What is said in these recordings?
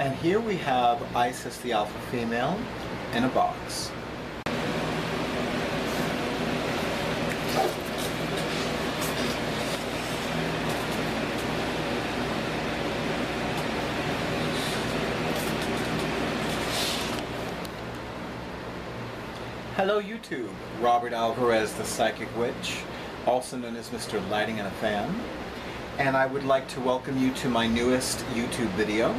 And here we have Isis the alpha female in a box. Hello YouTube, Robert Alvarez the Psychic Witch, also known as Mr. Lighting and a Fan, and I would like to welcome you to my newest YouTube video.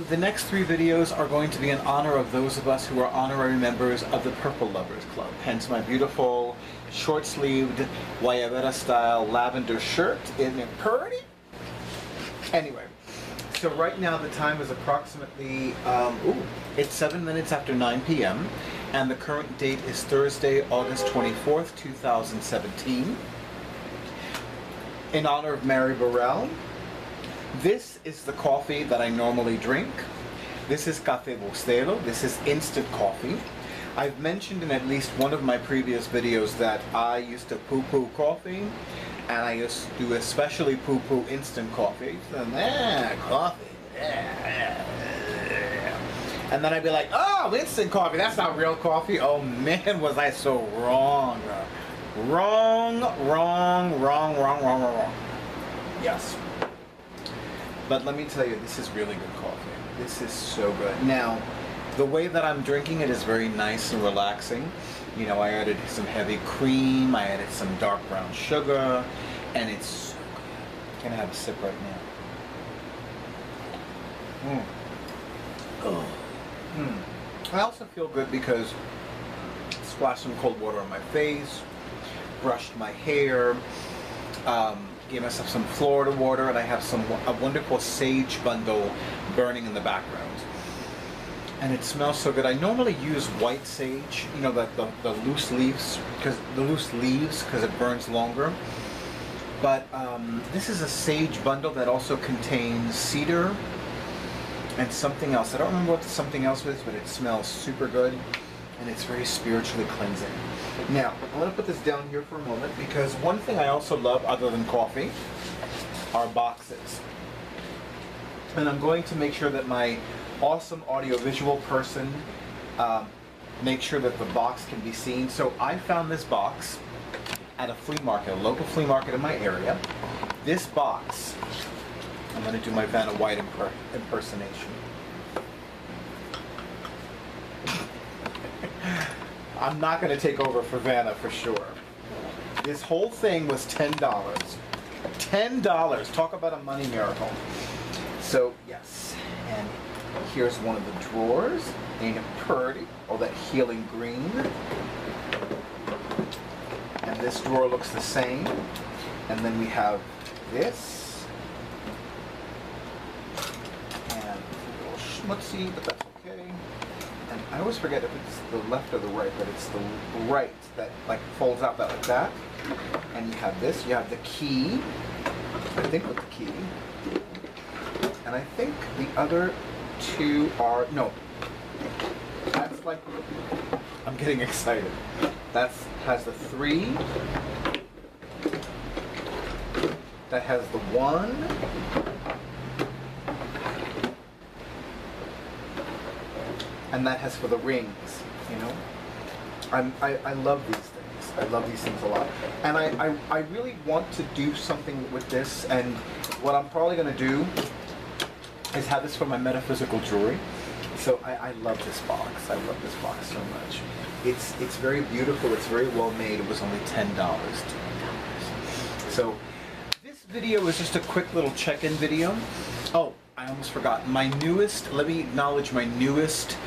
The next 3 videos are going to be in honor of those of us who are honorary members of the Purple Lovers Club, hence my beautiful short-sleeved Guayabera style lavender shirt. Isn't it pretty? Anyway, so right now the time is approximately, it's 7 minutes after 9 p.m. and the current date is Thursday, August 24th, 2017. In honor of Mary Burrell, this is the coffee that I normally drink. This is Café Bostero. This is instant coffee. I've mentioned in at least one of my previous videos that I used to poo-poo coffee, and I used to especially poo-poo instant coffee. So, coffee. And then I'd be like, oh, instant coffee, that's not real coffee. Oh man, was I so wrong. Wrong. Yes. But let me tell you, this is really good coffee. This is so good. Now, the way that I'm drinking it is very nice and relaxing. You know, I added some heavy cream, I added some dark brown sugar, and it's so good. Can I have a sip right now? Oh. I also feel good because I splashed some cold water on my face, brushed my hair, gave myself some Florida water, and I have a wonderful sage bundle burning in the background. And it smells so good. I normally use white sage, you know, the loose leaves, because it burns longer. But this is a sage bundle that also contains cedar and something else. I don't remember what the something else is, but it smells super good, and it's very spiritually cleansing. Now, I'm going to put this down here for a moment, because one thing I also love, other than coffee, are boxes. And I'm going to make sure that my awesome audiovisual person makes sure that the box can be seen. So I found this box at a flea market, a local flea market in my area. This box, I'm going to do my Vanna White impersonation. I'm not going to take over for Vanna for sure. This whole thing was $10. $10! Talk about a money miracle. So, yes. And here's one of the drawers. Ain't it pretty? All that healing green. And this drawer looks the same. And then we have this. Schmutzy, but that's okay. And I always forget if it's the left or the right, but it's the right that like folds out like that. And you have this, you have the key, I think with the key. And I think the other 2 are, no, that's like, I'm getting excited. Has the 3, that has the 1, and that has for the rings, you know. I love these things. I love these things a lot. And I really want to do something with this, and what I'm probably going to do is have this for my metaphysical jewelry. So I love this box. I love this box so much. It's very beautiful. It's very well made. It was only $10. So this video is just a quick little check-in video. Oh, I almost forgot. Let me acknowledge my newest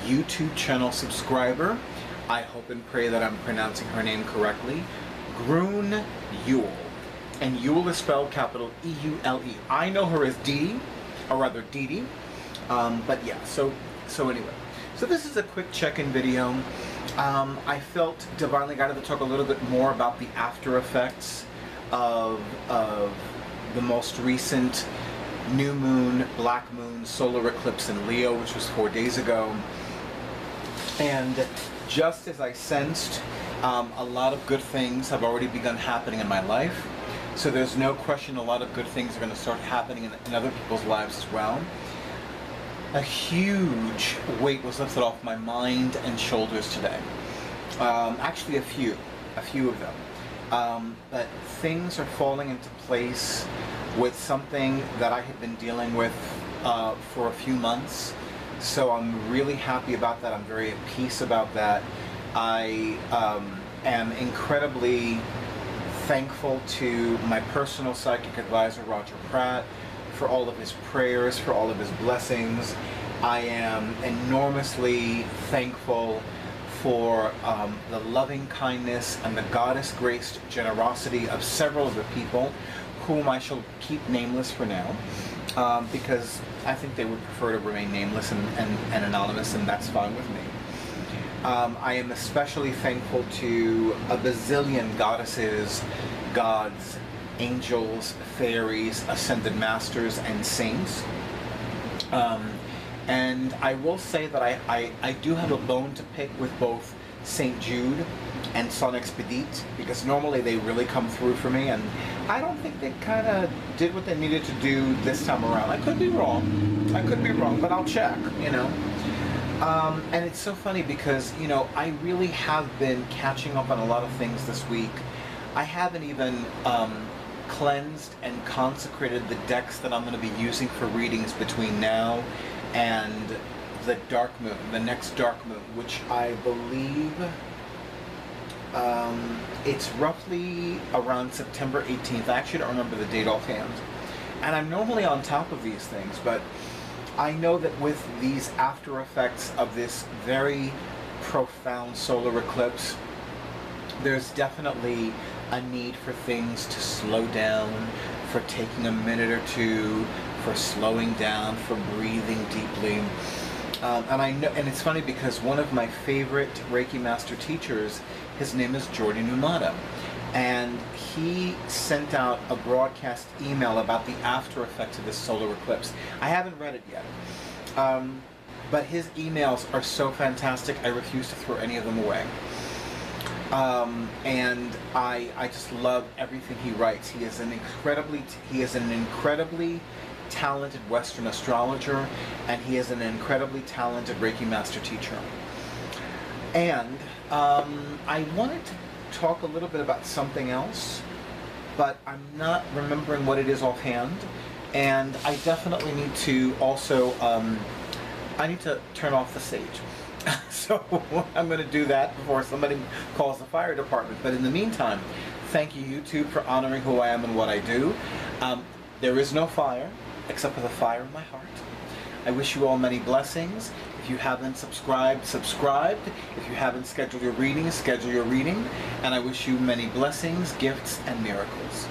YouTube channel subscriber. I hope and pray that I'm pronouncing her name correctly. Groon Yule. And Yule is spelled capital E-U-L-E. I know her as Dee, or rather Dee Dee. But yeah, so anyway. So this is a quick check-in video. I felt divinely guided to talk a little bit more about the after effects of the most recent new moon, black moon, solar eclipse in Leo, which was 4 days ago. And just as I sensed, a lot of good things have already begun happening in my life. So there's no question a lot of good things are going to start happening in other people's lives as well. a huge weight was lifted off my mind and shoulders today. Actually, a few of them. But things are falling into place with something that I had been dealing with for a few months. So I'm really happy about that. I'm very at peace about that. I am incredibly thankful to my personal psychic advisor, Roger Pratt, for all of his prayers, for all of his blessings. I am enormously thankful for the loving kindness and the goddess-graced generosity of several of the people whom I shall keep nameless for now, because I think they would prefer to remain nameless and anonymous, and that's fine with me. I am especially thankful to a bazillion goddesses, gods, angels, fairies, ascended masters, and saints. And I will say that I do have a bone to pick with both St. Jude and Son Expedite, because normally they really come through for me, and I don't think they kind of did what they needed to do this time around. I could be wrong, but I'll check, you know. And it's so funny because, you know, I really have been catching up on a lot of things this week. I haven't even cleansed and consecrated the decks that I'm going to be using for readings between now and the dark moon, the next dark moon, which I believe it's roughly around September 18th. I actually don't remember the date offhand. And I'm normally on top of these things, but I know that with these after effects of this very profound solar eclipse, there's definitely a need for things to slow down, for taking a minute or two, for slowing down, for breathing deeply. And I know, and it's funny because one of my favorite Reiki master teachers, his name is Jordi Numata, and he sent out a broadcast email about the after effects of this solar eclipse. I haven't read it yet, but his emails are so fantastic, I refuse to throw any of them away. And I just love everything he writes. He is an incredibly talented Western astrologer, and he is an incredibly talented Reiki master teacher. And I wanted to talk a little bit about something else, but I'm not remembering what it is offhand, and I definitely need to also I need to turn off the stage. So I'm going to do that before somebody calls the fire department. But in the meantime, thank you, YouTube, for honoring who I am and what I do. There is no fire, except for the fire in my heart. I wish you all many blessings. If you haven't subscribed, subscribe. If you haven't scheduled your reading, schedule your reading. And I wish you many blessings, gifts, and miracles.